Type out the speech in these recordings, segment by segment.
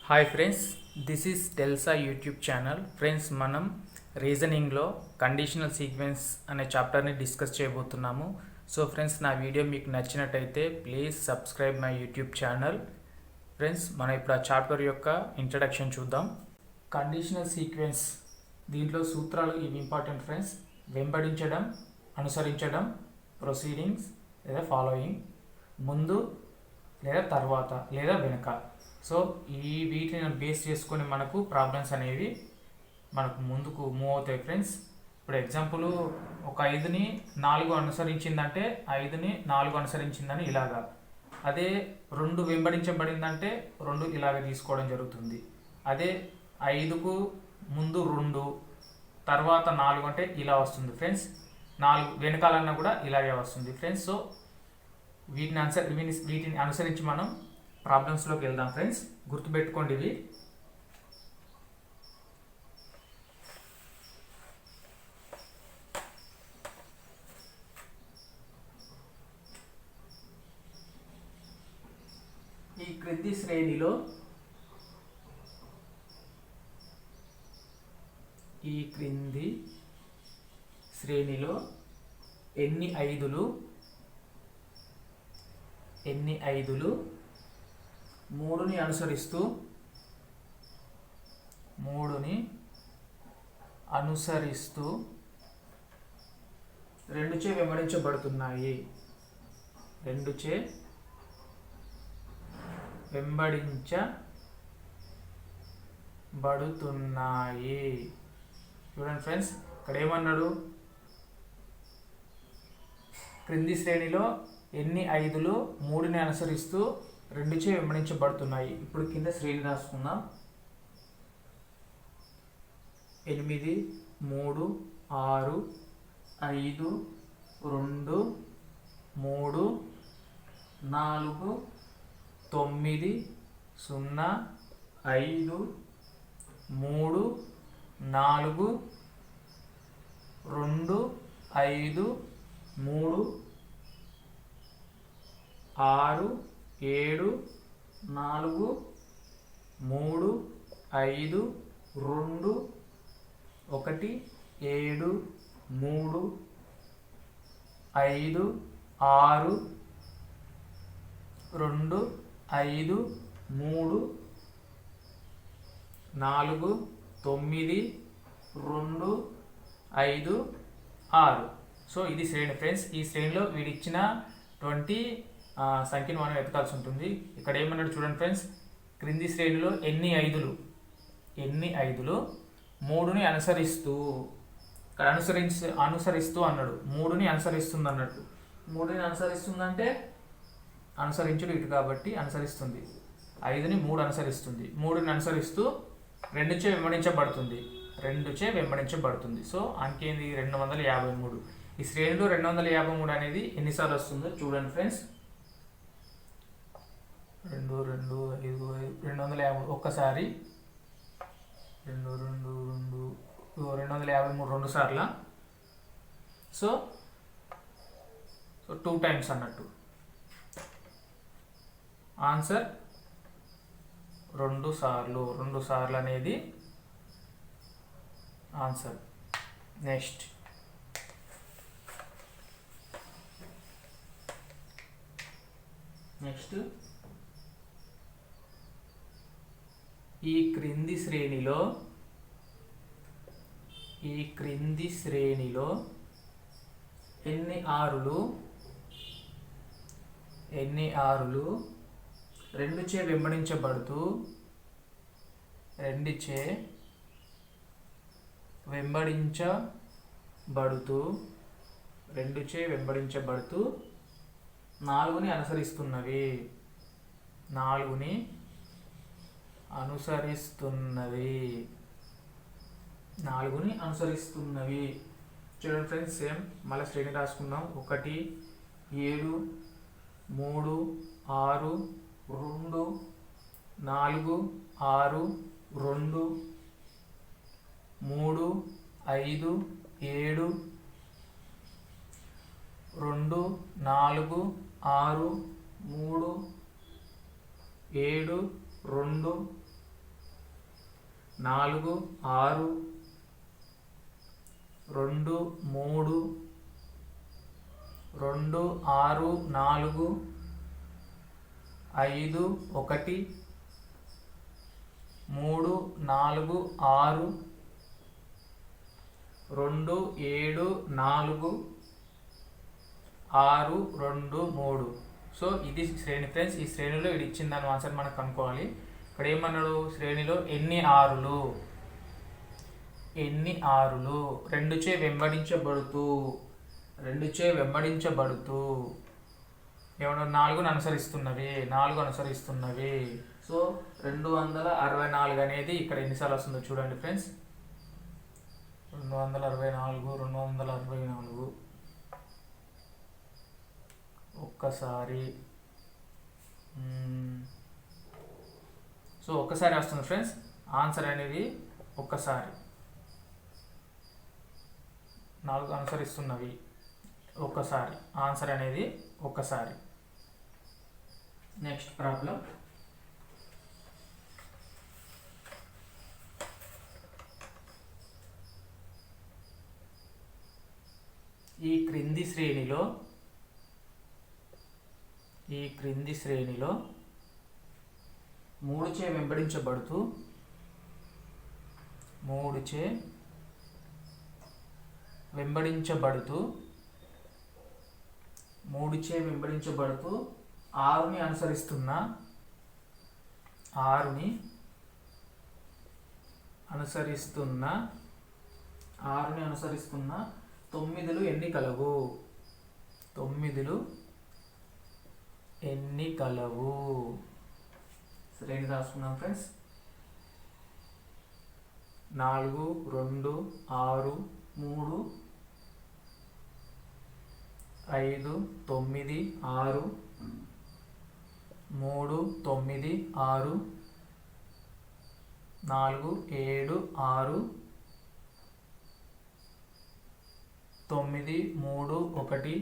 Hi friends, this is Telsa YouTube channel. Friends, మనం రీజనింగ్లో conditional sequence అనే చాప్టర్ని డిస్కస్ చేయబోతున్నాము. సో ఫ్రెండ్స్, నా వీడియో మీకు నచ్చినట్టయితే please subscribe my YouTube channel. Friends, మనం ఇప్పుడు ఆ చాప్టర్ యొక్క ఇంట్రడక్షన్ చూద్దాం. కండిషనల్ సీక్వెన్స్ దీంట్లో సూత్రాలు ఇవి ఇంపార్టెంట్ ఫ్రెండ్స్. వెంబడించడం, అనుసరించడం, ప్రొసీడింగ్స్ లేదా ఫాలోయింగ్, ముందు లేదా తర్వాత లేదా వెనుక. సో ఈ వీటిని బేస్ చేసుకొని మనకు ప్రాబ్లమ్స్ అనేవి మనకు ముందుకు మూవ్ అవుతాయి ఫ్రెండ్స్. ఇప్పుడు ఎగ్జాంపుల్, ఒక 5ని 4 అనుసరించిందంటే 5ని 4 అనుసరించిందని ఇలాగా. అదే 2 వెంబడించబడిందంటే 2 ఇలాగ తీసుకోవడం జరుగుతుంది. అదే 5కు ముందు 2 తర్వాత 4 అంటే ఇలా వస్తుంది ఫ్రెండ్స్. 4 వెనకాలన్నా కూడా ఇలాగే వస్తుంది ఫ్రెండ్స్. సో వీటిని అనుసరించి మనం ప్రాబ్లమ్స్లోకి వెళ్దాం ఫ్రెండ్స్. గుర్తుపెట్టుకోండి ఇవి. ఈ క్రింది శ్రేణిలో ఎన్ని ఐదులు 3ని అనుసరిస్తూ 2చే వెంబడించబడుతున్నాయి. చూడండి ఫ్రెండ్స్, ఇక్కడ ఏమన్నాడు? క్రింది శ్రేణిలో ఎన్ని 5లు 3ని అనుసరిస్తూ 2చే వెంబడించబడుతున్నాయి. ఇప్పుడు కింద శ్రేణి రాసుకుందాం. 8, 3, 6, 5, 2, 3, 4, 9, 0, 5, 3, 4, 2, 5, 3, 6, 7, 4, 3, 5, 2, 1, 7, 3, 5, 6, 2, 5, 3, 4, 9, 2, 5, 6. సో ఇది శ్రేణి ఫ్రెండ్స్. ఈ శ్రేణిలో వీడిచ్చిన 20 సంఖ్యను మనం వెతకాల్సి ఉంటుంది. ఇక్కడ ఏమన్నాడు చూడండి ఫ్రెండ్స్, క్రింది శ్రేణిలో ఎన్ని ఐదులు 3ని అనుసరిస్తూ, ఇక్కడ అనుసరిస్తూ అన్నాడు. 3ని అనుసరిస్తుంది అన్నట్టు. 3ని అనుసరిస్తుందంటే అనుసరించుడు ఇటు కాబట్టి అనుసరిస్తుంది. 5ని 3 అనుసరిస్తుంది. 3ని అనుసరిస్తూ 2చే వెంబడించబడుతుంది. సో అంకేంది? 253. ఈ శ్రేణిలో 253 అనేది ఎన్నిసార్లు వస్తుందో చూడండి ఫ్రెండ్స్. 2, 2, 5, 253 ఒక్కసారి, 253 2 సార్ల. సో 2 టైమ్స్ అన్నట్టు. ఆన్సర్ 2 సార్లు అనేది ఆన్సర్. నెక్స్ట్, ఈ క్రింది శ్రేణిలో ఎన్ని ఆరులు 2చే వెంబడించబడుతూ 4ని అనుసరిస్తున్నవి. 4ని అనుసరిస్తున్నవి. చూడండి ఫ్రెండ్స్, సేమ్ మళ్ళీ శ్రేణి రాసుకుందాం. 1, 7, 3, 6, 2, 4, 6, 2, 3, 5, 7, 2, 4, 6, 3, 7, 2, 4 6 2 3 2 6 4 5 1 3 4 6 2 7 4 6 2 3. సో ఇది శ్రేణి ఫ్రెండ్స్. ఈ శ్రేణిలో ఇది ఇచ్చిన దాని ఆన్సర్ మనకు కనుక్కోవాలి. ఇక్కడ ఏమన్నాడు, శ్రేణిలో ఎన్ని ఆరులు, ఎన్ని ఆరులు 2చే వెంబడించబడుతూ ఏమన్నా 4ను అనుసరిస్తున్నవి, 4 అనుసరిస్తున్నవి. సో 264 అనేది ఇక్కడ ఎన్నిసార్లు వస్తుందో చూడండి ఫ్రెండ్స్. 264 ఒక్కసారి. సో ఒక్కసారి వస్తుంది ఫ్రెండ్స్. ఆన్సర్ అనేది ఒక్కసారి. 4 అనుసరిస్తున్నవి ఒక్కసారి. ఆన్సర్ అనేది ఒక్కసారి. Next problem. ఈ క్రింది శ్రేణిలో 3చే వెంబడించబడుతూ 6ని అనుసరిస్తున్న 9లు ఎన్ని కలవు? 9లు ఎన్ని కలవు? శ్రేణి రాసుకున్నాం ఫ్రెండ్స్. 4 2 6 3 5 9 6 3 9 6 4 7 6 9 3 1 0 3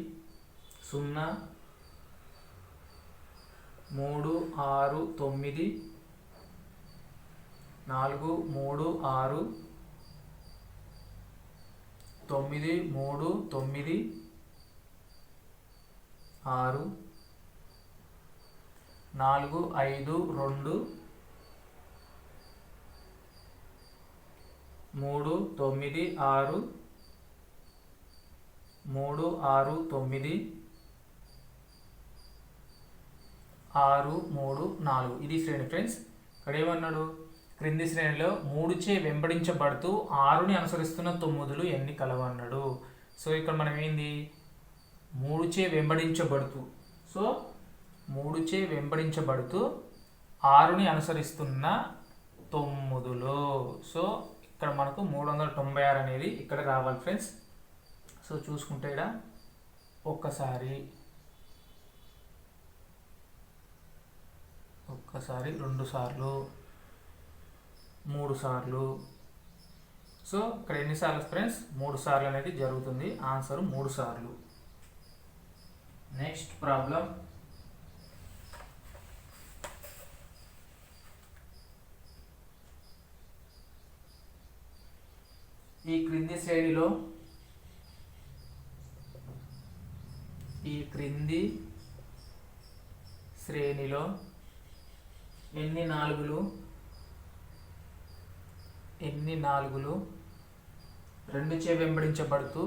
6 9 4 3 6 9 3 9 6 4 5 2 3 9 6 3 6 9 6 3 4. ఇది శ్రేణి ఫ్రెండ్స్. ఇక్కడ ఏమన్నాడు, క్రింది శ్రేణిలో 3చే వెంబడించబడుతూ 6ని అనుసరిస్తున్న 9లు ఎన్ని కలవు అన్నాడు. సో ఇక్కడ మనం ఏంది, 3చే వెంబడించబడుతూ, సో 3చే వెంబడించబడుతూ 6ని అనుసరిస్తున్న 9లు. సో ఇక్కడ మనకు 396 అనేది ఇక్కడ రావాలి ఫ్రెండ్స్. సో చూసుకుంటే ఇక్కడ ఒక్కసారి 2 సార్లు 3 సార్లు. సో ఇక్కడ ఎన్నిసార్లు ఫ్రెండ్స్, 3 సార్లు అనేది జరుగుతుంది. ఆన్సర్ 3 సార్లు. Next problem. ఈ క్రింది శ్రేణిలో ఎన్ని నాలుగులు 2చే వెంబడించబడుతూ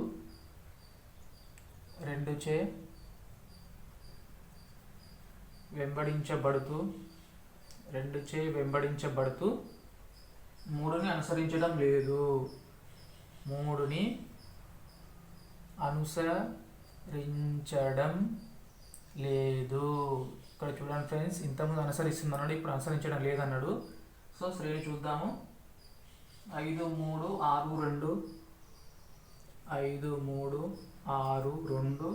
3ని అనుసరించడం లేదు. 3ని అనుసరించడం లేదు. ఇక్కడ చూడండి ఫ్రెండ్స్, ఇంతకుముందు అనుసరిస్తున్నాడు, ఇప్పుడు అనుసరించడం లేదన్నాడు. సో శ్రేణి చూద్దాము. 5 3 6 2 5 3 6 2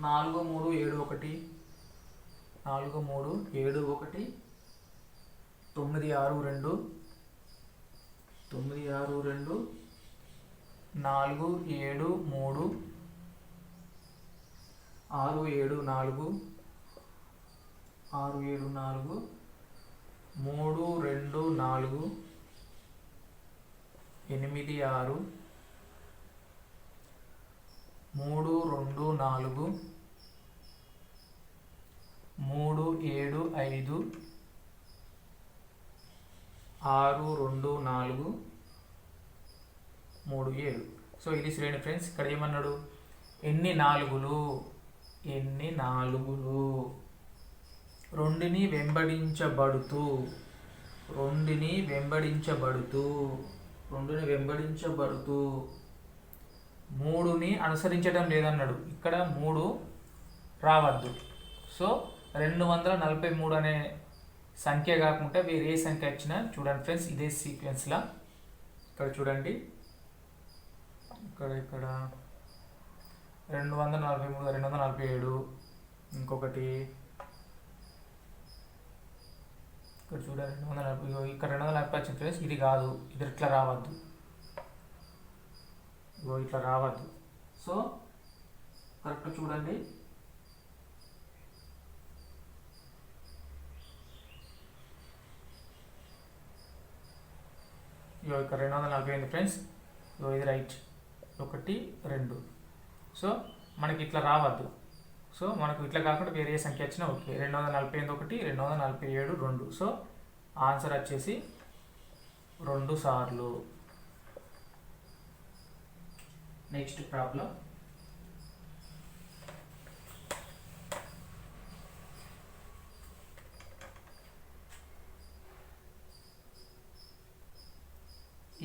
4 3 7 1 4 3 7 1 9 6 2 9 6 2 4 7 3 6 7 4 6 7 4 3 2 4 8 6 3 2 4 3 7 5 6 2 4 3 7. సో ఇది శ్రేణి ఫ్రెండ్స్. ఇక్కడ ఏమన్నాడు, ఎన్ని నాలుగులు రెండుని వెంబడించబడుతూ మూడుని అనుసరించడం లేదన్నాడు. ఇక్కడ 3 రావద్దు. సో 243 అనే సంఖ్య కాకుండా వేరే ఏ సంఖ్య వచ్చినా చూడండి ఫ్రెండ్స్, ఇదే సీక్వెన్స్లా ఇక్కడ చూడండి, ఇక్కడ 243, 247, ఇంకొకటి ఇక్కడ చూడండి 240, ఇక్కడ 240 వచ్చింది ఫ్రెండ్స్. ఇది కాదు, ఇది ఇట్లా రావద్దు, ఇట్లా రావద్దు. సో కరెక్ట్ చూడండి, ఇక్కడ 245 ఫ్రెండ్స్. ఇది రైట్, 1 2. సో మనకి ఇట్లా రావద్దు. సో మనకు ఇట్లా కాకుండా వేరే సంఖ్య వచ్చినా ఓకే. 245 1, 247 2. సో ఆన్సర్ వచ్చేసి 2 సార్లు. నెక్స్ట్ ప్రాబ్లం,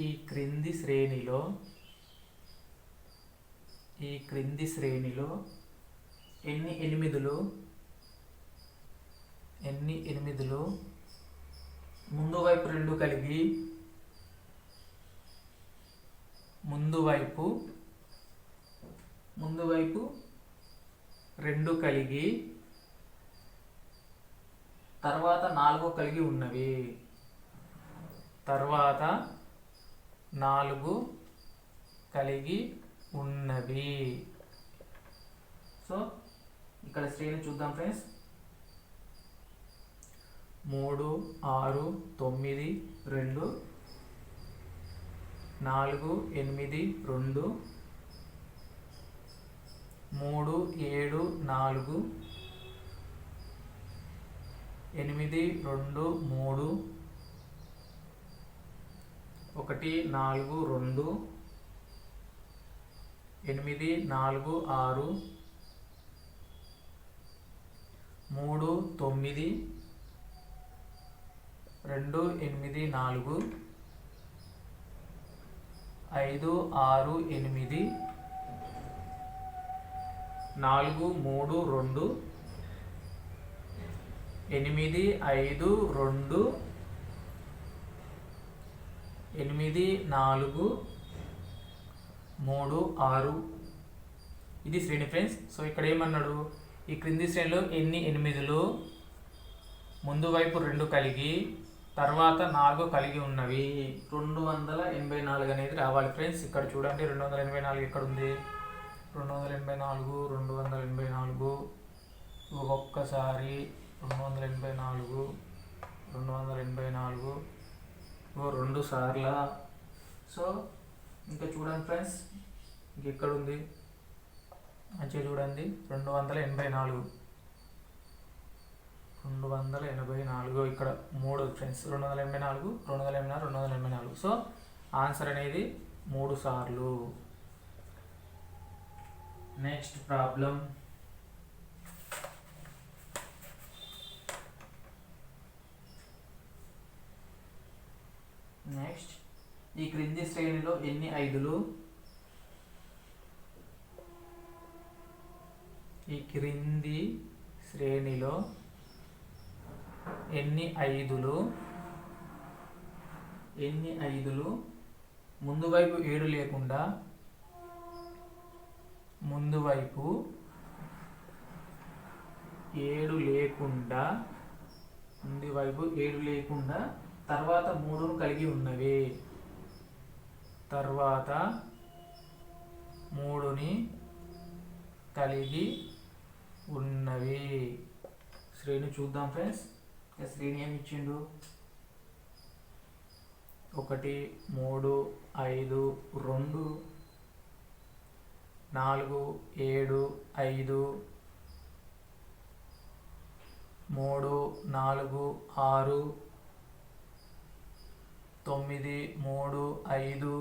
ఈ క్రింది శ్రేణిలో ఎన్ని ఎనిమిదిలు ముందు వైపు 2 కలిగి ముందు వైపు 2 కలిగి తర్వాత 4 కలిగి ఉన్నవి. సో ఇక్కడ శ్రేణి చూద్దాం ఫ్రెండ్స్. 3 6 9 2, 4 8 2, 3 7 4, 8 2 3, 1 4 2, 8 4 6, 3 9, 2 8 4, 5 6 8, 4 3 2, 8 5 2, 8 4 3 6. ఇది శ్రేణి ఫ్రెండ్స్. సో ఇక్కడ ఏమన్నాడు, ఈ క్రింది శ్రేణిలో ఎన్ని ఎనిమిదిలు ముందు వైపు 2 కలిగి తర్వాత 4 కలిగి ఉన్నవి. 284 అనేది రావాలి ఫ్రెండ్స్. ఇక్కడ చూడండి 284 ఎక్కడ ఉంది, 284 284 ఒక్కసారి 284 284 2 సార్ల. సో ఇంకా చూడండి ఫ్రెండ్స్, ఇంకెక్కడ ఉంది మంచిగా చూడండి, 284 ఇక్కడ 3 ఫ్రెండ్స్, 284 284 284. సో ఆన్సర్ అనేది 3 సార్లు. నెక్స్ట్ ప్రాబ్లం, ఈ క్రింది శ్రేణిలో ఎన్ని 5లు ముందు వైపు 7 లేకుండా తర్వాత 3ను కలిగి ఉన్నవి. శ్రేణి చూద్దాం ఫ్రెండ్స్. శ్రేణి ఏమి ఇచ్చిండు, 1 3 5 2 4 7 5 3 4 6 9 3 5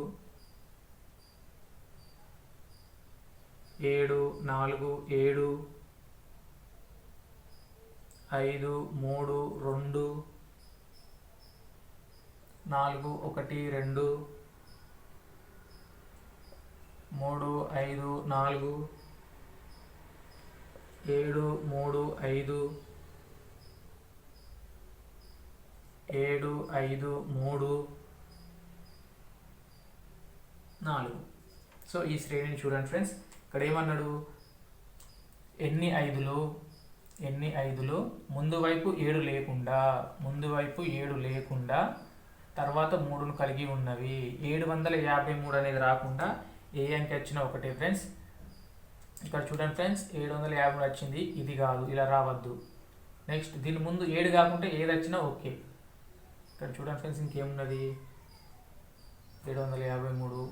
7 4 7 5 3 2 4 1 2 3 5 4 7 3 5 7 5 3 4. సో ఈ శ్రేణిని చూడండి ఫ్రెండ్స్. ఇక్కడ ఏమన్నాడు, ఎన్ని ఐదులు ముందు వైపు 7 లేకుండా తర్వాత 3ను కలిగి ఉన్నవి. 753 అనేది రాకుండా ఏ అంకె వచ్చినా ఒకటే ఫ్రెండ్స్. ఇక్కడ చూడండి ఫ్రెండ్స్, 753 వచ్చింది, ఇది కాదు, ఇలా రావద్దు. నెక్స్ట్ దీని ముందు 7 కాకుంటే ఏది వచ్చినా ఓకే. ఇక్కడ చూడండి ఫ్రెండ్స్, ఇంకేమున్నది, 753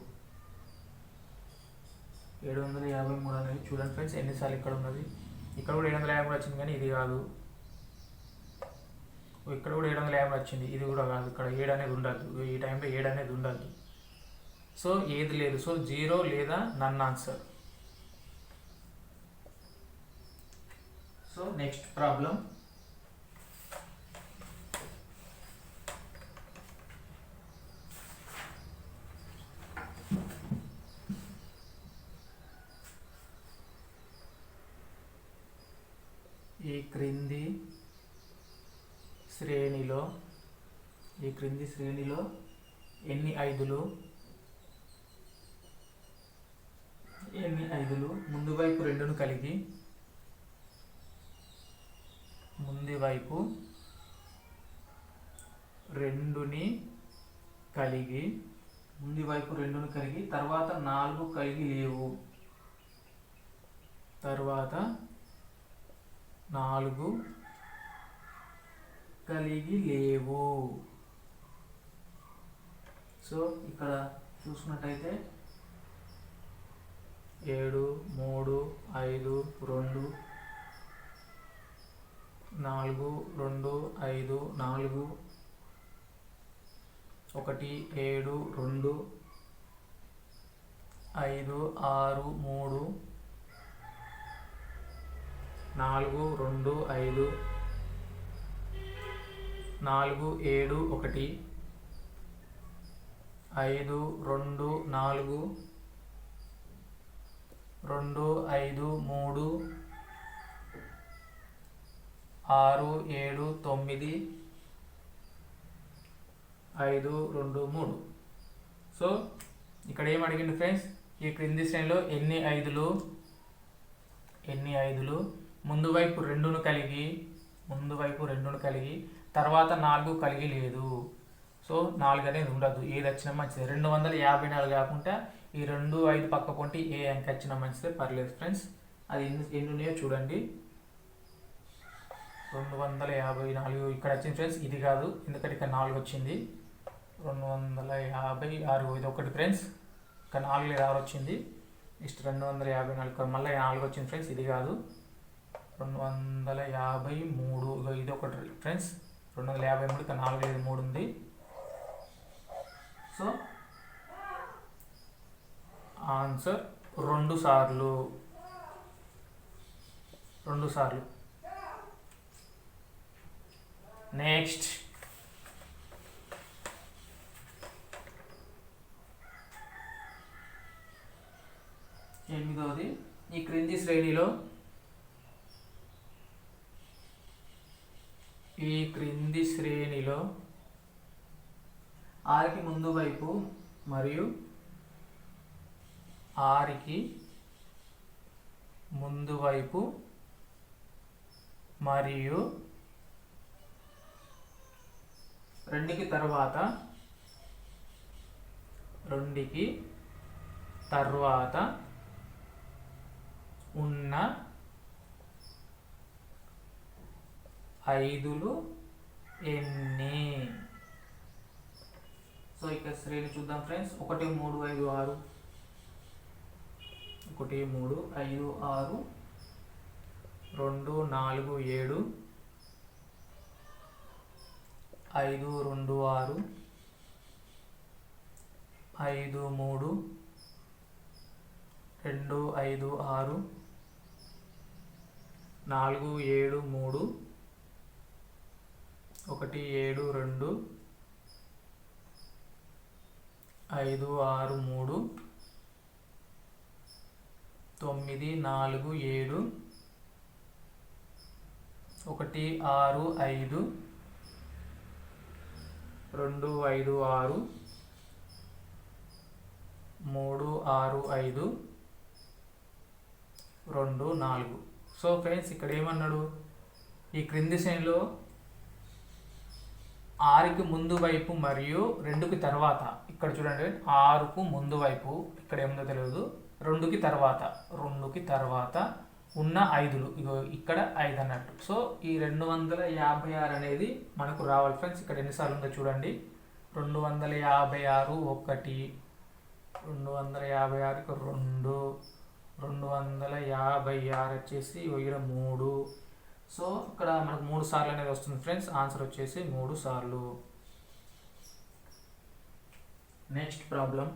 అనేది చూడండి ఫ్రెండ్స్ ఎన్నిసార్లు ఇక్కడ ఉన్నది. ఇక్కడ కూడా 753 వచ్చింది కానీ ఇది కాదు. ఇక్కడ కూడా 750 వచ్చింది, ఇది కూడా కాదు. ఇక్కడ 7 అనేది ఉండద్దు, ఈ టైంలో 7 అనేది ఉండద్దు. సో ఏది లేదు, సో 0 లేదా నన్ ఆన్సర్. సో నెక్స్ట్ ప్రాబ్లం, ఈ క్రింది శ్రేణిలో ఎన్ని ఐదులు ముందు వైపు 2ను కలిగి తర్వాత 4 కలిగి లేవు. సో ఇక్కడ చూసుకున్నట్టయితే 7 3 5 2 4 2 5 4 1 7 2 5 6 3 4 2 5 4 7 1 5 2 4 2 5 3 6 7 9 5 2 3. సో ఇక్కడ ఏం అడిగింది ఫ్రెండ్స్, ఈ క్రింది శ్రేణిలో ఎన్ని ఐదులు ముందు వైపు 2ను కలిగి తర్వాత 4 కలిగి లేదు. సో 4 అనేది ఉండదు, ఏది వచ్చినా మంచిది. 254 కాకుండా ఈ 2 5 పక్క పొంటి ఏ అంకె వచ్చినా మంచిదే, పర్లేదు ఫ్రెండ్స్. అది ఎన్ని ఉన్నాయో చూడండి. 254 ఇక్కడ వచ్చింది ఫ్రెండ్స్, ఇది కాదు ఎందుకంటే ఇక్కడ 4 వచ్చింది. 256 ఇది ఒకటి ఫ్రెండ్స్, ఇక్కడ 4 లేదు 6 వచ్చింది. నెక్స్ట్ 254 మళ్ళీ 4 వచ్చింది ఫ్రెండ్స్, ఇది కాదు. 253 ఇది ఒకటి ఫ్రెండ్స్, 253 ఇక్కడ 4 లేదు 3 ఉంది. సో ఆన్సర్ 2 సార్లు. నెక్స్ట్ 8వది, ఈ క్రింది శ్రేణిలో 6కి ముందు వైపు మరియు 2కి తర్వాత ఉన్న ఐదులు ఎన్ని? సో ఇక్కడ శ్రేణి చూద్దాం ఫ్రెండ్స్. 1 3 5 6 1 3 5 6 2 4 7 5 2 6 5 3 2 5 6 4 7 3 1 7 2 5 6 3 9 4 7 1 6 5 2 5 6 3 6 5 2 4. సో ఫ్రెండ్స్ ఇక్కడ ఏమన్నాడు, ఈ క్రింది శ్రేణిలో 6కి ముందు వైపు మరియు 2కి తర్వాత, ఇక్కడ చూడండి 6కు ముందు వైపు ఇక్కడ ఏముందో తెలియదు, 2కి తర్వాత ఉన్న 5లు ఇగో ఇక్కడ 5 అన్నట్టు. సో ఈ 256 అనేది మనకు రావాలి ఫ్రెండ్స్. ఇక్కడ ఎన్నిసార్లు ఉందో చూడండి. 256 1 256 2 256 వచ్చేసి ఇక్కడ 3. సో ఇక్కడ మనకు 3 సార్లు అనేది వస్తుంది ఫ్రెండ్స్. ఆన్సర్ వచ్చేసి 3 సార్లు. Next problem.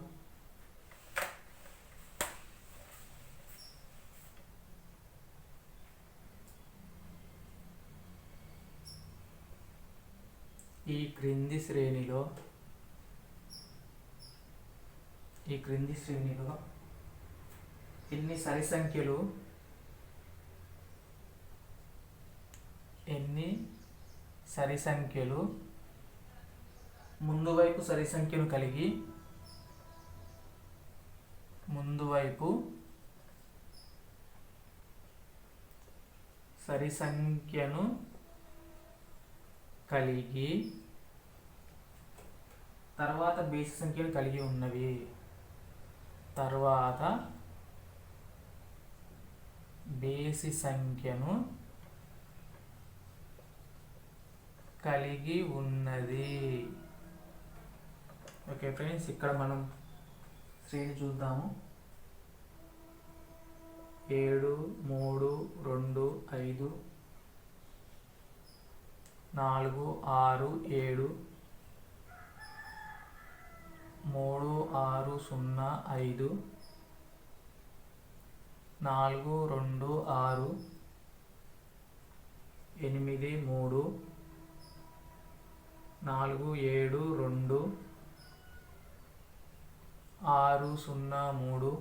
ఈ క్రింది శ్రేణిలో ఎన్ని సరి సంఖ్యలు ముందు వైపు సరి సంఖ్యను కలిగి తర్వాత బేసి సంఖ్యను కలిగి ఉన్నవి. ఓకే ఫ్రెండ్స్, ఇక్కడ మనం శ్రేణి చూద్దాము. 7 3 2 5 4 6 7 3 6 0 5 4 2 6 8 3 4 7 2 6 0 3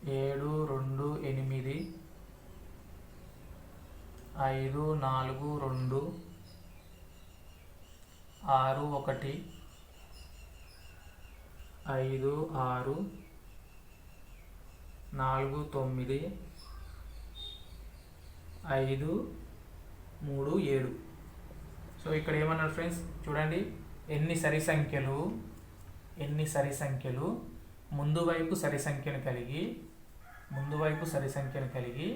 7 2 8 5 4 2 6 1 5 6 4 9 5 3 7. సో ఇక్కడ ఏమన్నారు ఫ్రెండ్స్ చూడండి, ఎన్ని సరి సంఖ్యలు ముందు వైపు సరి సంఖ్యను కలిగి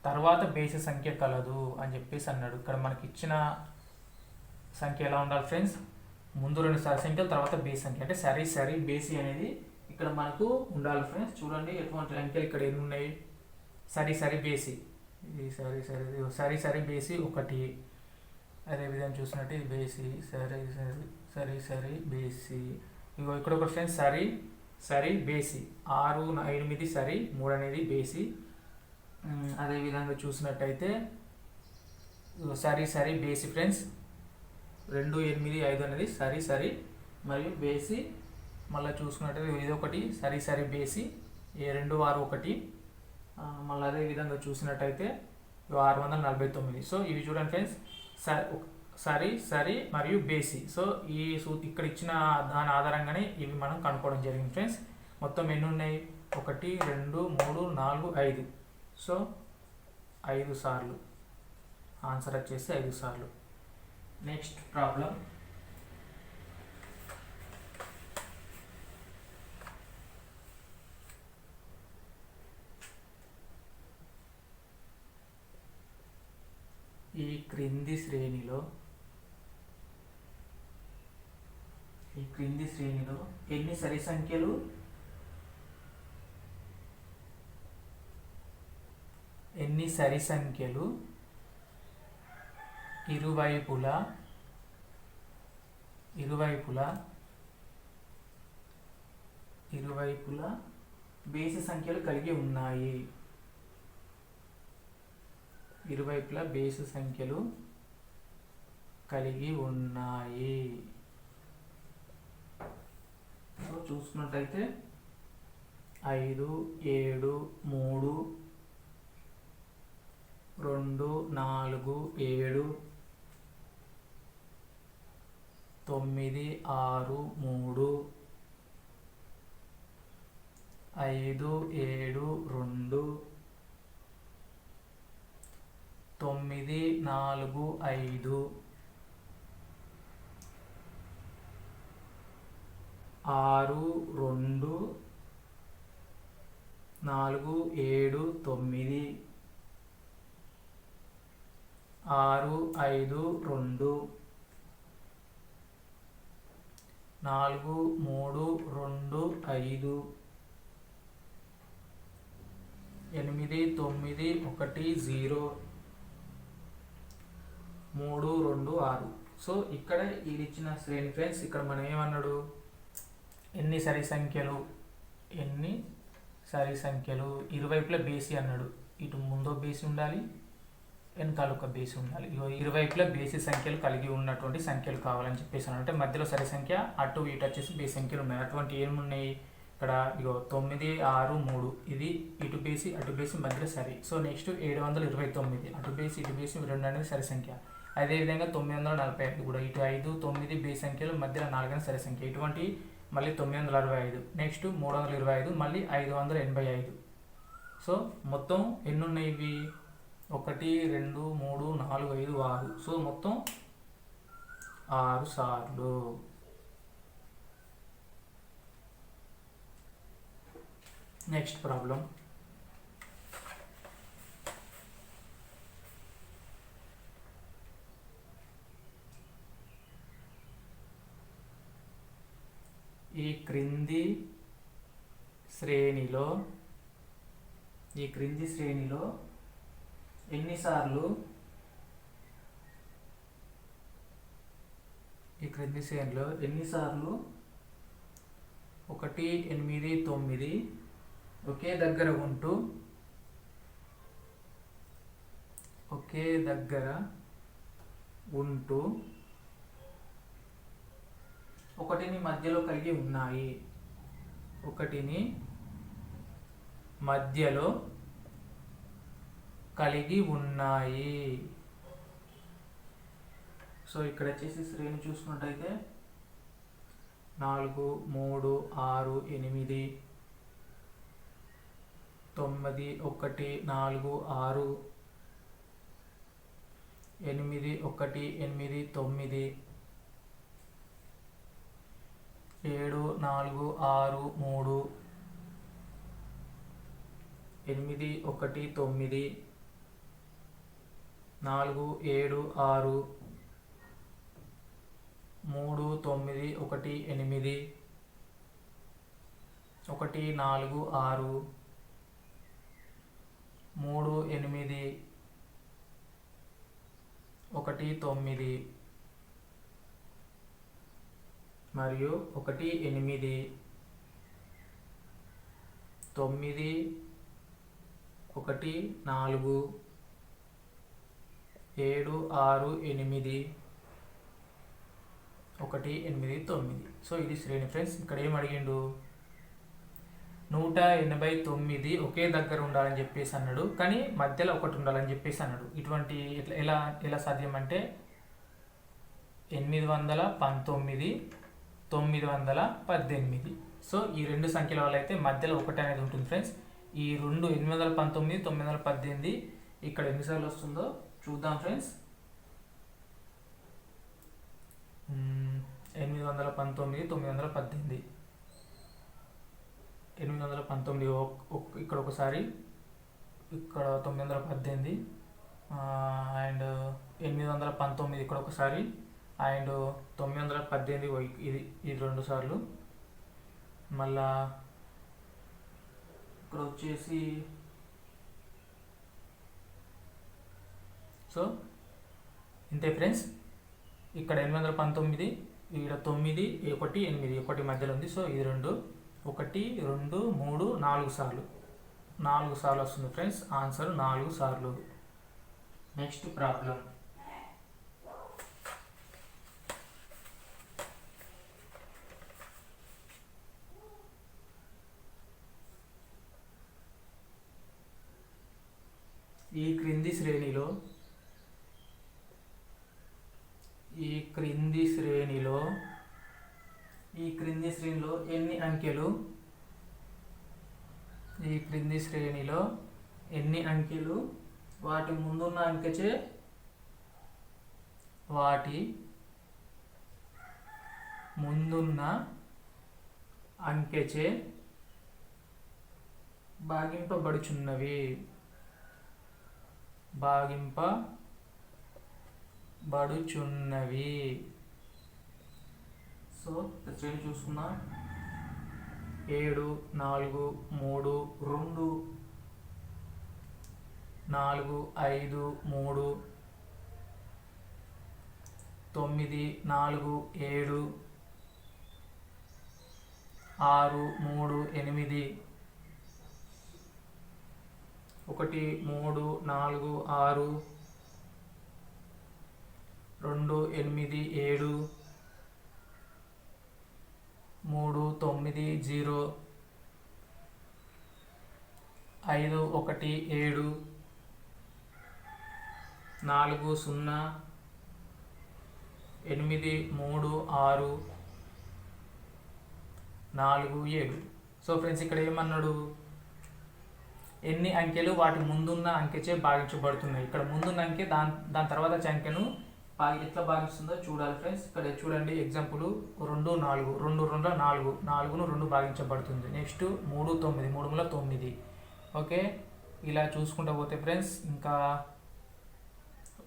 తర్వాత బేసి సంఖ్య కలదు అని చెప్పేసి అన్నాడు. ఇక్కడ మనకి ఇచ్చిన సంఖ్య ఎలా ఉండాలి ఫ్రెండ్స్, ముందు 2 సరి సంఖ్యలు తర్వాత బేసి సంఖ్య, అంటే సరి బేసి అనేది ఇక్కడ మనకు ఉండాలి ఫ్రెండ్స్. చూడండి ఎటువంటి సంఖ్యలు ఇక్కడ ఎన్ని ఉన్నాయి. సరి బేసి, ఇది సరి బేసి 1. అదేవిధంగా చూసినట్టు ఇది బేసి సరి బేసి. ఇగో ఇక్కడ ఒక ఫ్రెండ్స్ సరి బేసి 6 8 సరి 3 అనేది బేసి. అదేవిధంగా చూసినట్టయితే సరి బేసి ఫ్రెండ్స్ 2 8 5 అనేది సరి మరియు బేసి. మళ్ళీ చూసుకున్నట్టయితే ఇది ఒకటి సరి బేసి 2 6 1. మళ్ళీ అదేవిధంగా చూసినట్టయితే 649. సో ఇవి చూడండి ఫ్రెండ్స్, సరి మరియు బేసి. సో ఇక్కడ ఇచ్చిన దాని ఆధారంగానే ఇవి మనం కనుక్కోవడం జరిగింది ఫ్రెండ్స్. మొత్తం ఎన్ని ఉన్నాయి, 1 2 3 4 5. సో 5 సార్లు. ఆన్సర్ వచ్చేసి 5 సార్లు. Next problem. ఈ క్రింది శ్రేణిలో ఈ క్రింది శ్రేణిలో ఎన్ని సరి సంఖ్యలు ఇరువైపులా బేసి సంఖ్యలు కలిగి ఉన్నాయి. ఇరువైపులా బేసి సంఖ్యలు కలిగి ఉన్నాయి. సో చూసుకున్నట్టయితే 5, 7, 3, 2, 4, 7, 9, 6, 3, 5, 7, 2, 9, 4, 5, 6, 2, 4, 7, 9, 6, 5, 2, 4, 3, 2, 5, 8, 9, 1, 0, 3, 2, 6. సో ఇక్కడ ఇది ఇచ్చిన శ్రేణి ఫ్రెండ్స్. ఇక్కడ మనం ఏమన్నాడు, ఎన్ని సరి సంఖ్యలు ఇరువైపులా బేసి అన్నాడు. ఇటు ముందో బేసి ఉండాలి, వెనకాల ఒక బేసి ఉండాలి. ఇరువైపులా బేసి సంఖ్యలు కలిగి ఉన్నటువంటి సంఖ్యలు కావాలని చెప్పేసి అంటే మధ్యలో సరి సంఖ్య, అటు ఇటు వచ్చేసి బేసి సంఖ్యలు ఉన్నాయి. అటువంటి ఏమున్నాయి ఇక్కడ, 9, 6, 3 ఇది ఇటు బేసి అటు బేసి మధ్యలో సరి. సో నెక్స్ట్ 729 అటు బేసి ఇటు బేసి 2 అనేది సరి సంఖ్య. అదేవిధంగా 945 కూడా ఇటు 5, 9 బేసి సంఖ్యలు మధ్యలో 4 అనేది సరి సంఖ్య. ఇటువంటి మళ్ళీ 965, నెక్స్ట్ 325, మళ్ళీ 585. సో మొత్తం ఎన్ని ఉన్నాయి ఇవి, 1, 2, 3, 4, 5, 6. సో మొత్తం 6 సార్లు. నెక్స్ట్ ప్రాబ్లం, ఈ క్రింది శ్రేణిలో ఎన్నిసార్లు 1, 8, 9 ఒకే దగ్గర ఉంటూ ఒకటిని మధ్యలో కలిగి ఉన్నాయి. సో ఇక్కడ వచ్చేసి శ్రేణి చూసుకున్నట్టయితే 4, 3, 6, 8, 9, 1, 4, 6, 8, 1, 8, 9, 7, 4, 6, 3, 8, 1, 9, 4, 7, 6, 3, 9, 1, 8, 1, 4, 6, 3, 8, 1, 9 మరియు 1, 8, 9, 1, 4, 7, 6, 8, 1, 8, 9. సో ఇది శ్రేణి ఫ్రెండ్స్. ఇక్కడ ఏం అడిగిండు, 189 ఒకే దగ్గర ఉండాలని చెప్పేసి అన్నాడు, కానీ మధ్యలో ఒకటి ఉండాలని చెప్పేసి అన్నాడు. ఇటువంటి ఎలా సాధ్యం అంటే 819, 918. సో ఈ రెండు సంఖ్యల వల్ల అయితే మధ్యలో ఒకటి అనేది ఉంటుంది ఫ్రెండ్స్. ఈ 819, 918 ఇక్కడ ఎన్నిసార్లు వస్తుందో చూద్దాం ఫ్రెండ్స్. 819, 918, 819 ఇక్కడ ఒకసారి, ఇక్కడ 918 అండ్ 819 ఇక్కడ ఒకసారి, అండ్ 918 ఇది 2 సార్లు. మళ్ళా ఇక్కడ వచ్చేసి సో ఇంతే ఫ్రెండ్స్. ఇక్కడ 819, ఇక్కడ 9, 1, 8, 1 మధ్యలో ఉంది. సో ఇది 2, 1, 2, 3, 4 సార్లు. 4 సార్లు వస్తుంది ఫ్రెండ్స్. ఆన్సర్ 4 సార్లు. Next problem. ఈ క్రింది శ్రేణిలో ఎన్ని అంకెలు వాటి ముందున్న అంకెచే భాగింపబడుచున్నవి. సో శ్రేణి చూసుకుందాం. 7, 4, 3, 2, 4, 5, 3, 9, 4, 7, 6, 3, 8, 1, 3, 4, 6, 2, 8, 7, 3, 9, 0, 5, 1, 7, 4, 0, 8, 3, 6, 4, 7. సో ఫ్రెండ్స్ ఇక్కడ ఏమన్నాడు, ఎన్ని అంకెలు వాటి ముందున్న అంకెచే భాగించబడుతున్నాయి. ఇక్కడ ముందున్న అంకె దాని తర్వాత అంకెను ఎట్లా భాగిస్తుందో చూడాలి ఫ్రెండ్స్. ఇక్కడ చూడండి ఎగ్జాంపుల్ 2, 4, 2, 2, 4, 4ను 2 భాగించబడుతుంది. నెక్స్ట్ 3, 9, 3 9. ఓకే, ఇలా చూసుకుంటూ పోతే ఫ్రెండ్స్ ఇంకా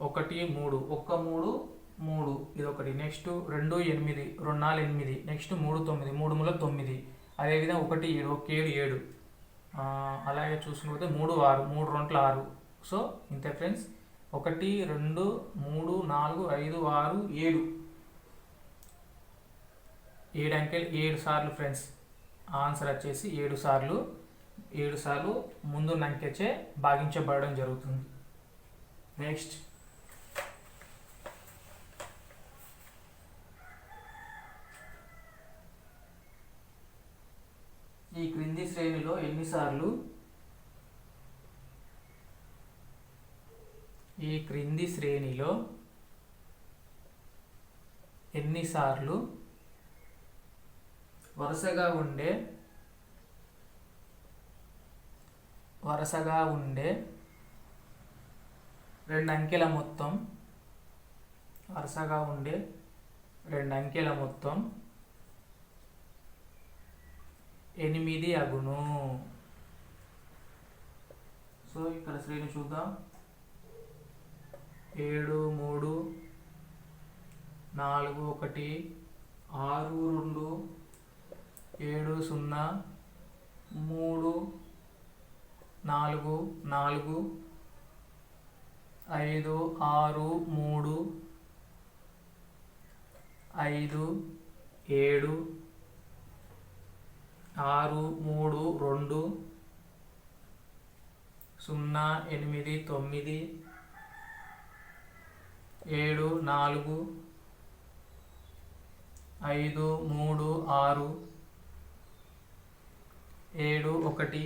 1, 3, 1, 3 ఇది ఒకటి. నెక్స్ట్ 2, 8, 2, 4, 8. నెక్స్ట్ 3, 9, 3 9. అదేవిధంగా 1, 7, 1, 7. అలాగే చూసుకుంటే 3, 6, 3, 2, 6. సో ఇంతే ఫ్రెండ్స్. 1, 2, 3, 4, 5, 6, 7. 7 అంకెలు 7 సార్లు ఫ్రెండ్స్. ఆన్సర్ వచ్చేసి 7 సార్లు. 7 సార్లు ముందున్న అంకెచే భాగించబడడం జరుగుతుంది. నెక్స్ట్ ఈ క్రింది శ్రేణిలో ఎన్నిసార్లు వరుసగా ఉండే 2 అంకెల మొత్తం 8 అగును. సో ఇక్కడ శ్రేణి చూద్దాం. 7, 3, 4, 1, 6, 2, 7, 0, 3, 4, 4, 5, 6, 3, 5, 7, 6, 3, 2, 0, 8, 9, 7, 4, 5, 3, 6, 7, 1,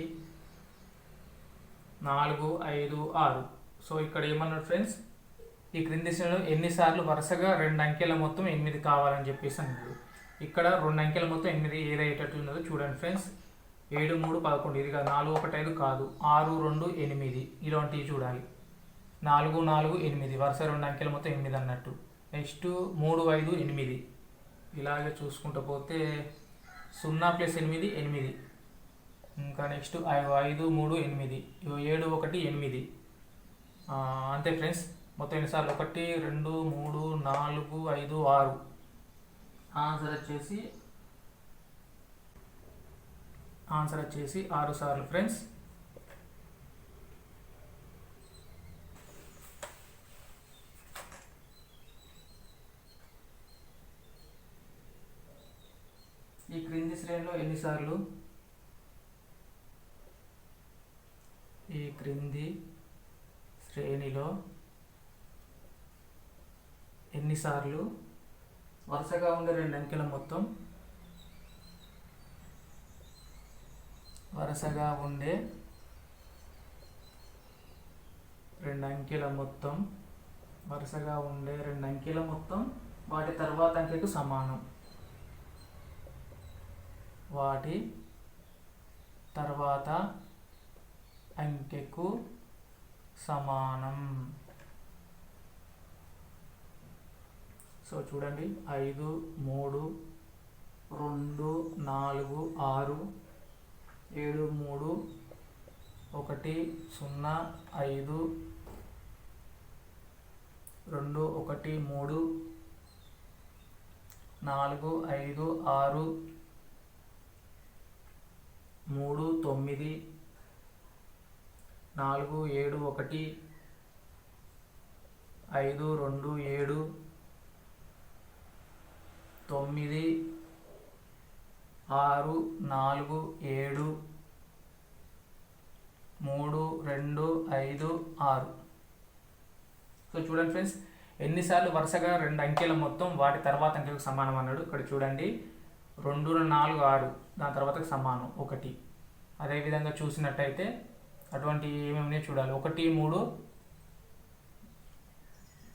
4, 5, 6. సో ఇక్కడ ఏమన్నాడు ఫ్రెండ్స్, ఈ క్రింది శ్రేణిలో ఎన్నిసార్లు వరుసగా 2 అంకెల మొత్తం 8 కావాలని చెప్పేసి అన్నాడు. ఇక్కడ 2 అంకెల మొత్తం 8 ఏదయ్యేటట్టు ఉన్నదో చూడండి ఫ్రెండ్స్. 7, 3, 11 ఇది కాదు. 4, 1, 5 కాదు. 6, 2, 8 ఇలాంటివి చూడాలి. 4, 4, 8 వరుస 2 అంకెల మొత్తం 8 అన్నట్టు. నెక్స్ట్ 3, 5, 8 ఇలాగే చూసుకుంటూ పోతే 0 + 8, 8. ఇంకా నెక్స్ట్ 5, 3, 8. 7, 1, 8. అంతే ఫ్రెండ్స్. మొత్తం ఎన్నిసార్లు 1 2 3 4 5 6. ఆన్సర్ వచ్చేసి 6 సార్లు ఫ్రెండ్స్. ఈ క్రింది శ్రేణిలో ఎన్నిసార్లు వరుసగా ఉండే రెండు అంకెల మొత్తం వాటి తర్వాత అంకెకు సమానం. సో చూడండి, 5 3 2 4 6 7 3 1 0 5 2 1 3 4 5 6 3 9 4 7 1 5 2 7 9 6 4 7 3 2 5 6. సో చూడండి ఫ్రెండ్స్, ఎన్నిసార్లు వరుసగా రెండు అంకెల మొత్తం వాటి తర్వాత అంకెలకు సమానం అన్నాడు. ఇక్కడ చూడండి, 2 4 6, దాని తర్వాతకి సమానం 1. అదేవిధంగా చూసినట్టయితే అటువంటి ఏమేమి చూడాలి, 1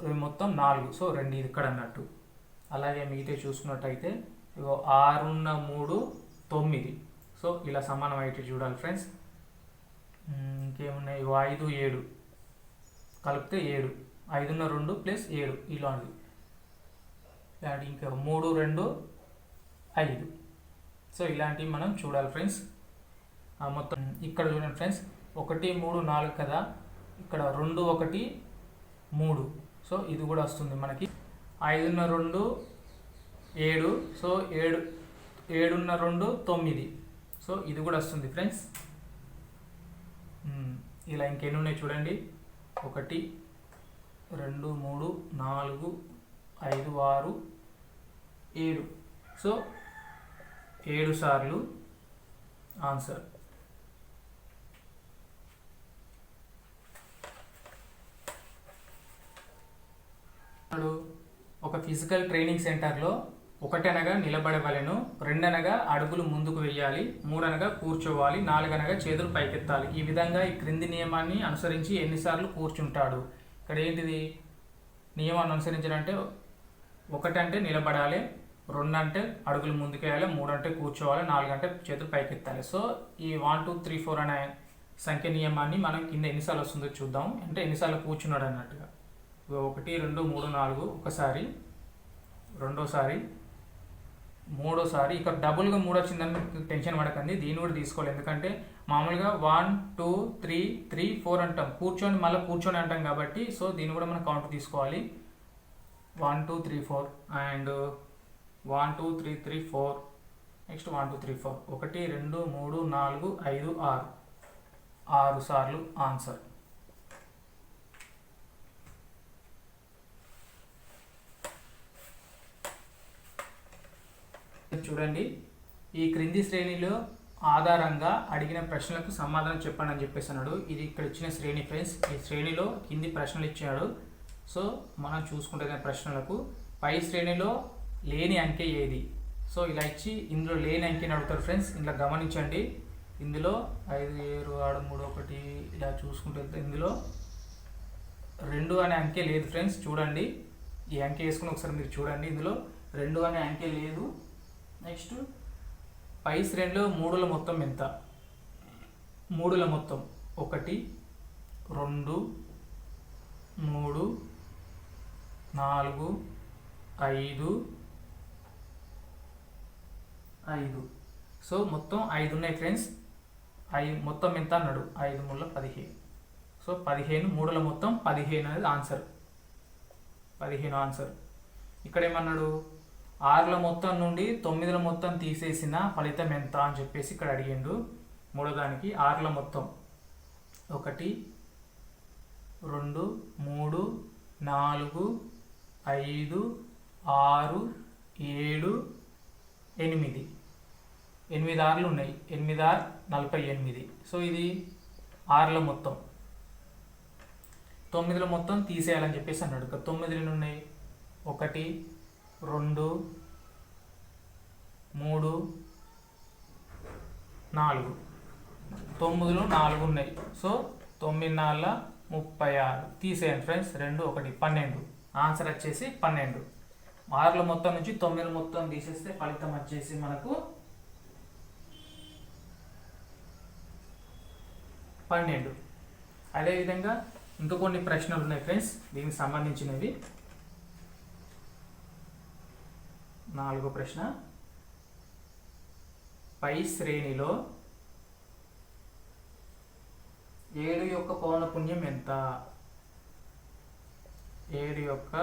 3 మొత్తం 4, సో 2 ఇక్కడ అన్నట్టు. అలాగే మిగతా చూసుకున్నట్టయితే 6 3 9, సో ఇలా సమానం అయితే చూడాలి ఫ్రెండ్స్. ఇంకేమున్నాయి, 5 7 కలిపితే 7, 5 2 ప్లస్ 7 ఇలాంటివి. ఇంకా 3 2 5, సో ఇలాంటివి మనం చూడాలి ఫ్రెండ్స్. మొత్తం ఇక్కడ చూడండి ఫ్రెండ్స్, 1 3 4 కదా, ఇక్కడ 2 1 3, సో ఇది కూడా వస్తుంది మనకి. 5 2 7, సో 7 2 9, సో ఇది కూడా వస్తుంది ఫ్రెండ్స్. ఇలా ఇంకెన్ని ఉన్నాయి చూడండి, 1 2 3 4 5 6 7, సో 7 సార్లు ఆన్సర్. ఒక ఫిజికల్ ట్రైనింగ్ సెంటర్లో 1 అనగా నిలబడవలెను, 2 అనగా అడుగులు ముందుకు వేయాలి, 3 అనగా కూర్చోవాలి, 4 అనగా చేతులు పైకెత్తాలి. ఈ విధంగా ఈ క్రింది నియమాన్ని అనుసరించి ఎన్నిసార్లు కూర్చుంటాడు. ఇక్కడ ఏంటిది నియమాన్ని అనుసరించాలంటే 1 అంటే నిలబడాలి, 2 అంటే అడుగులు ముందుకు వేయాలి, 3 అంటే కూర్చోవాలి, 4 అంటే చేతులు పైకెత్తాలి. సో ఈ 1 2 3 4 అనే సంఖ్య నియమాన్ని మనం కింద ఎన్నిసార్లు వస్తుందో చూద్దాం. అంటే ఎన్నిసార్లు కూర్చున్నాడు అన్నట్టుగా. 1 2 3 4 ఒకసారి, రెండోసారి, మూడోసారి. ఇక్కడ డబుల్గా 3 వచ్చిందని టెన్షన్ పడకండి, దీన్ని కూడా తీసుకోవాలి. ఎందుకంటే మామూలుగా 1 2 3 3 4 అంటాం, కూర్చొని మళ్ళీ కూర్చొని అంటాం కాబట్టి, సో దీన్ని కూడా మనం కౌంట్ తీసుకోవాలి. 1 2 3 4 అండ్ 1 2 3 3 4, నెక్స్ట్ 1 2 3 4, 1 2 3 4 5 6, 6 సార్లు ఆన్సర్. చూడండి, ఈ క్రింది శ్రేణిలో ఆధారంగా అడిగిన ప్రశ్నలకు సమాధానం చెప్పండి అని చెప్పేసి అన్నాడు. ఇది ఇక్కడ ఇచ్చిన శ్రేణి ఫ్రెండ్స్. ఈ శ్రేణిలో కింది ప్రశ్నలు ఇచ్చాడు. సో మనం చూసుకుంటే ప్రశ్నలకు పై శ్రేణిలో లేని అంకె ఏది, సో ఇలా ఇచ్చి ఇందులో లేని అంకెని అడుగుతారు ఫ్రెండ్స్. ఇందులో గమనించండి, ఇందులో 5 7 6 3 1 ఇలా చూసుకుంటే ఇందులో 2 అనే అంకె లేదు ఫ్రెండ్స్. చూడండి, ఈ అంకె వేసుకుని ఒకసారి మీరు చూడండి, ఇందులో 2 అనే అంకె లేదు. నెక్స్ట్ పై శ్రేణిలో 3ల మొత్తం ఎంత, 3ల మొత్తం 1 2 3 4 5 5, సో మొత్తం 5 ఉన్నాయి ఫ్రెండ్స్. మొత్తం ఎంత అన్నాడు, 5 3 15, సో 15, 3ల మొత్తం 15 అనేది ఆన్సర్. 15 ఆన్సర్. ఇక్కడ ఏమన్నాడు, 6ల మొత్తం నుండి 9ల మొత్తం తీసేసిన ఫలితం ఎంత అని చెప్పేసి ఇక్కడ అడిగిండు. మూడో దానికి 6ల మొత్తం 1 2 3 4 5 6 7 8 8 6లు ఉన్నాయి. 8 6 48. సో ఇది 6ల మొత్తం. 9ల మొత్తం తీసేయాలని చెప్పేసి అన్నాడు. 9 ఎన్ని ఉన్నాయి, 1 2 3 4. 9లో 4 ఉన్నాయి. సో 9 4 36 తీసేయండి ఫ్రెండ్స్. 2 1 12. ఆన్సర్ వచ్చేసి 12. 6ల మొత్తం నుంచి 9ల మొత్తం తీసేస్తే ఫలితం వచ్చేసి మనకు 12. అదేవిధంగా ఇంకా కొన్ని ప్రశ్నలు ఉన్నాయి ఫ్రెండ్స్ దీనికి సంబంధించినవి. 4వ ప్రశ్న, పై శ్రేణిలో 7 యొక్క పౌనఃపున్యం ఎంత? 7 యొక్క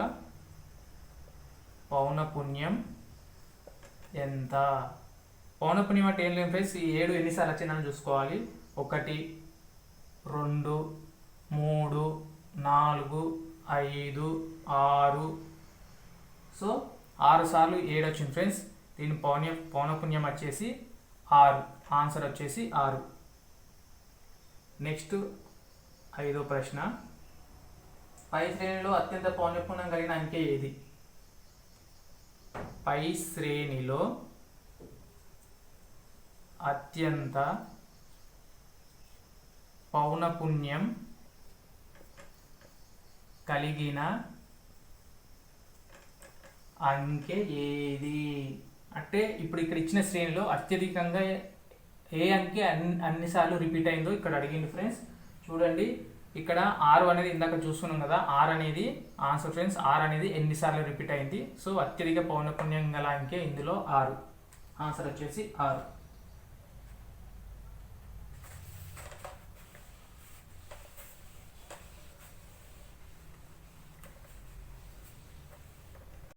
పౌనఃపున్యం ఎంత? పౌనఃపున్యం అంటే ఏం లేదు ఫ్రెండ్స్, ఈ 7 ఎన్నిసార్లు వచ్చిందని చూసుకోవాలి. 1 2 3 4 5 6. సో 6 సార్లు 7 వచ్చింది ఫ్రెండ్స్. దీని పౌనఃపున్యం వచ్చేసి 6. ఆన్సర్ వచ్చేసి 6. నెక్స్ట్ 5వ ప్రశ్న, పై శ్రేణిలో అత్యంత పౌనఃపున్యం కలిగిన అంకె ఏది? పై శ్రేణిలో అత్యంత పౌనఃపున్యం కలిగిన అంకె ఏది అంటే, ఇప్పుడు ఇక్కడ ఇచ్చిన శ్రేణిలో అత్యధికంగా ఏ అంకె అన్నిసార్లు రిపీట్ అయిందో ఇక్కడ అడిగింది ఫ్రెండ్స్. చూడండి, ఇక్కడ 6 అనేది ఇందాక చూస్తున్నాం కదా, 6 అనేది ఆన్సర్ ఫ్రెండ్స్. 6 అనేది ఎన్నిసార్లు రిపీట్ అయింది. సో అత్యధిక పౌనఃపున్యం గల అంకె ఇందులో 6. ఆన్సర్ వచ్చేసి 6.